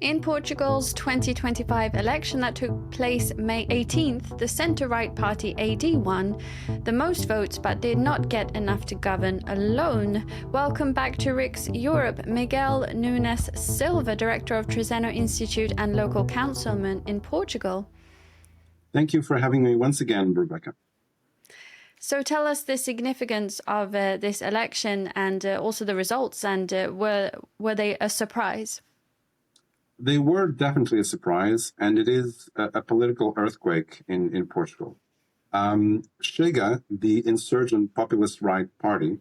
In Portugal's 2025 election that took place May 18th, the centre-right party AD won the most votes but did not get enough to govern alone. Welcome back to Rick's Europe, Miguel Nunez Silva, director of Trezeno Institute and local councilman in Portugal. Thank you for having me once again, Rebecca. So tell us the significance of this election and also the results, and were they a surprise? They were definitely a surprise, and it is a political earthquake in Portugal. Chega, the insurgent populist right party,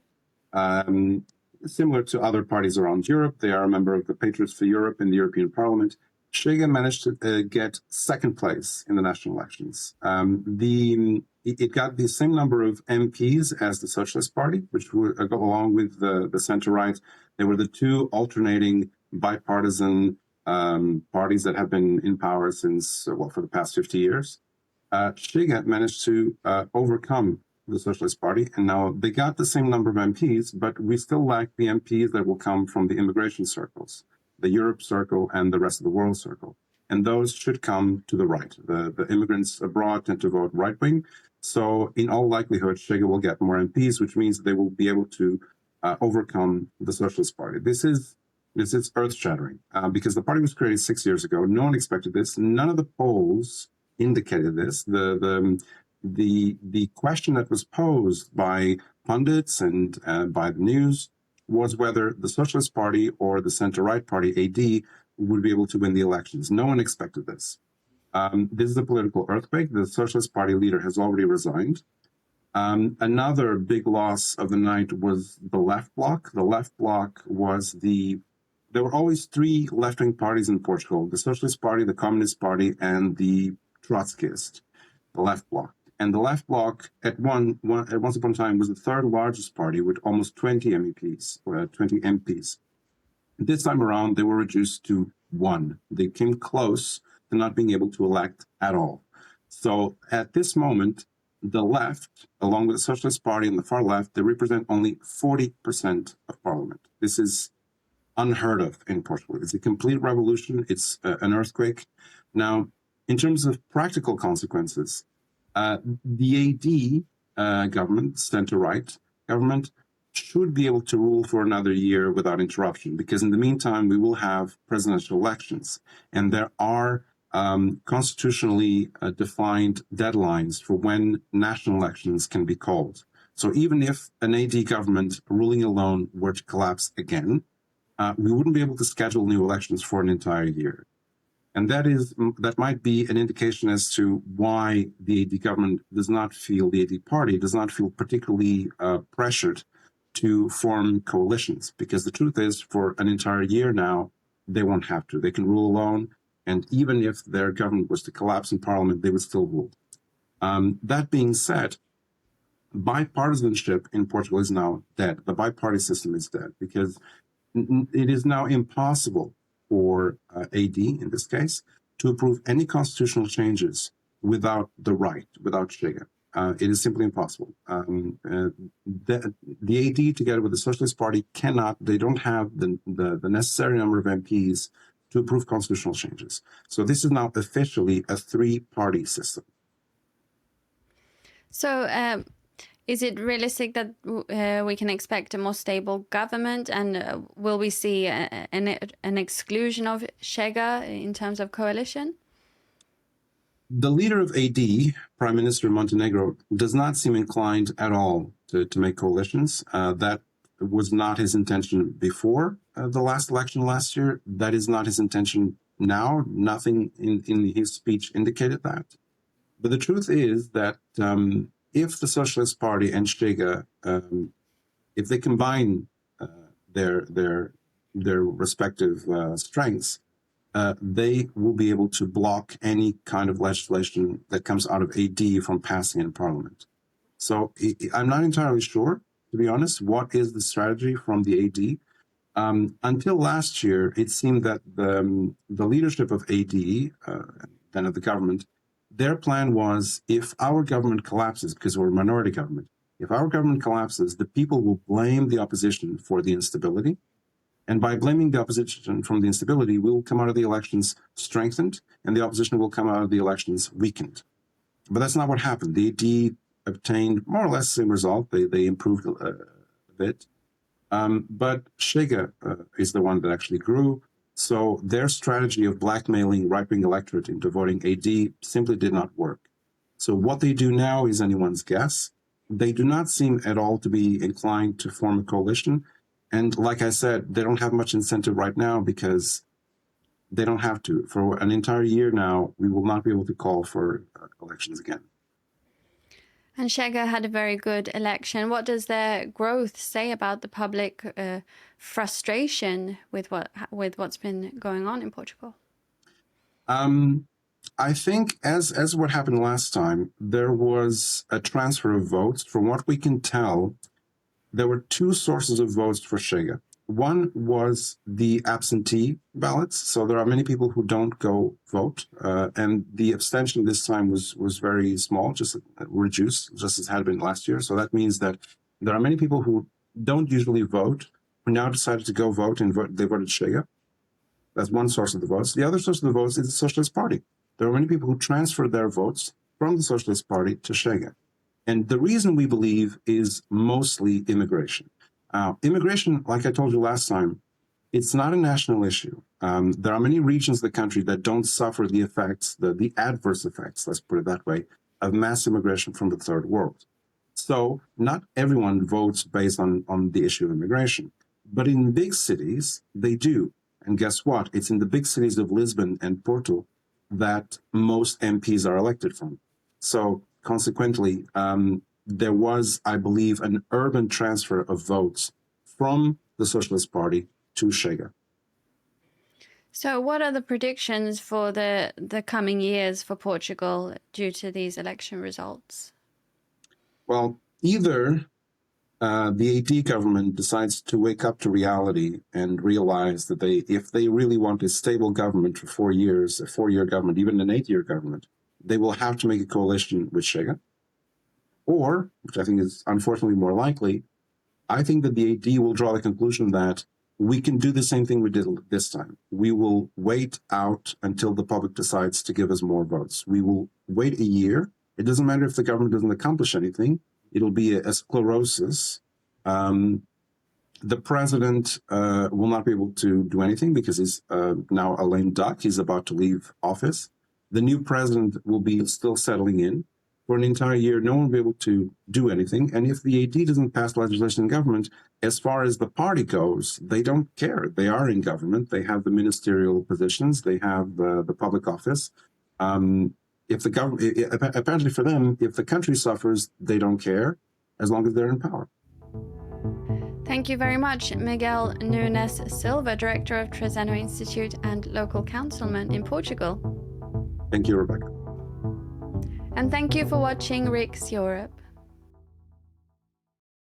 similar to other parties around Europe, they are a member of the Patriots for Europe in the European Parliament. Chega managed to get second place in the national elections. It got the same number of MPs as the Socialist Party, which would go along with the center-right. They were the two alternating bipartisan parties that have been in power since, for the past 50 years. Chega managed to overcome the Socialist Party, and now they got the same number of MPs, but we still lack the MPs that will come from the immigration circles, the Europe circle and the rest of the world circle. And those should come to the right. The immigrants abroad tend to vote right-wing, so in all likelihood, Chega will get more MPs, which means they will be able to overcome the Socialist Party. This is earth-shattering because the party was created 6 years ago. No one expected this. None of the polls indicated this. The question that was posed by pundits and by the news was whether the Socialist Party or the center-right party, AD, would be able to win the elections. No one expected this. This is a political earthquake. The Socialist Party leader has already resigned. Another big loss of the night was the left bloc. The left bloc was there were always three left-wing parties in Portugal: the Socialist Party, the Communist Party, and the Trotskyist, the left bloc. And the left bloc at once upon a time was the third largest party with almost 20 MPs. This time around, they were reduced to one. They came close to not being able to elect at all. So at this moment, the left, along with the Socialist Party and the far left, they represent only 40% of parliament. This is unheard of in Portugal. It's a complete revolution. It's an earthquake. Now, in terms of practical consequences, the AD government, center-right government, should be able to rule for another year without interruption, because in the meantime, we will have presidential elections, and there are constitutionally defined deadlines for when national elections can be called. So even if an AD government ruling alone were to collapse again, we wouldn't be able to schedule new elections for an entire year. And that might be an indication as to why the AD government the AD party does not feel particularly pressured to form coalitions, because the truth is, for an entire year now, they won't have to. They can rule alone, and even if their government was to collapse in parliament, they would still rule. That being said, bipartisanship in Portugal is now dead. The bi-party system is dead, because it is now impossible for AD, in this case, to approve any constitutional changes without without Chega. It is simply impossible. The AD, together with the Socialist Party, they don't have the necessary number of MPs to approve constitutional changes. So this is now officially a three-party system. So is it realistic that we can expect a more stable government, and will we see an exclusion of Chega in terms of coalition? The leader of AD, Prime Minister Montenegro, does not seem inclined at all to make coalitions. That was not his intention before the last election last year. That is not his intention now. Nothing in his speech indicated that. But the truth is that if the Socialist Party and Chega, if they combine their respective strengths, they will be able to block any kind of legislation that comes out of AD from passing in Parliament. So I'm not entirely sure, to be honest, what is the strategy from the AD. Until last year, it seemed that the leadership of AD, then of the government, their plan was, if our government collapses, because we're a minority government, if our government collapses, the people will blame the opposition for the instability. And by blaming the opposition from the instability, we'll come out of the elections strengthened, and the opposition will come out of the elections weakened. But that's not what happened. The AD obtained more or less the same result. They improved a bit. But Chega is the one that actually grew. So their strategy of blackmailing right-wing electorate into voting AD simply did not work. So what they do now is anyone's guess. They do not seem at all to be inclined to form a coalition. And like I said, they don't have much incentive right now because they don't have to. For an entire year now, we will not be able to call for elections again. And Chega had a very good election. What does their growth say about the public frustration with what's been going on in Portugal? I think as what happened last time, there was a transfer of votes. From what we can tell, there were two sources of votes for Chega. One was the absentee ballots. So there are many people who don't go vote. And the abstention this time was very small, just reduced, just as had been last year. So that means that there are many people who don't usually vote, who now decided to go vote and they voted Chega. That's one source of the votes. The other source of the votes is the Socialist Party. There are many people who transferred their votes from the Socialist Party to Chega. And the reason we believe is mostly immigration. Immigration, like I told you last time, it's not a national issue. There are many regions of the country that don't suffer the effects, the adverse effects, let's put it that way, of mass immigration from the third world. So not everyone votes based on the issue of immigration. But in big cities, they do. And guess what? It's in the big cities of Lisbon and Porto that most MPs are elected from. So consequently, there was, I believe, an urban transfer of votes from the Socialist Party to Chega. So what are the predictions for the coming years for Portugal due to these election results? Well, either the AD government decides to wake up to reality and realize that if they really want a stable government for 4 years, a 4-year government, even an 8-year government, they will have to make a coalition with Chega. Or, which I think is unfortunately more likely, I think that the AD will draw the conclusion that we can do the same thing we did this time. We will wait out until the public decides to give us more votes. We will wait a year. It doesn't matter if the government doesn't accomplish anything. It'll be a sclerosis. The president will not be able to do anything because he's now a lame duck. He's about to leave office. The new president will be still settling in. For an entire year, no one will be able to do anything. And if the AD doesn't pass legislation in government, as far as the party goes, they don't care. They are in government. They have the ministerial positions. They have the public office. If the government, apparently for them, if the country suffers, they don't care as long as they're in power. Thank you very much, Miguel Nunez Silva, Director of Trezeno Institute and local councilman in Portugal. Thank you, Rebecca. And thank you for watching Rick's Europe.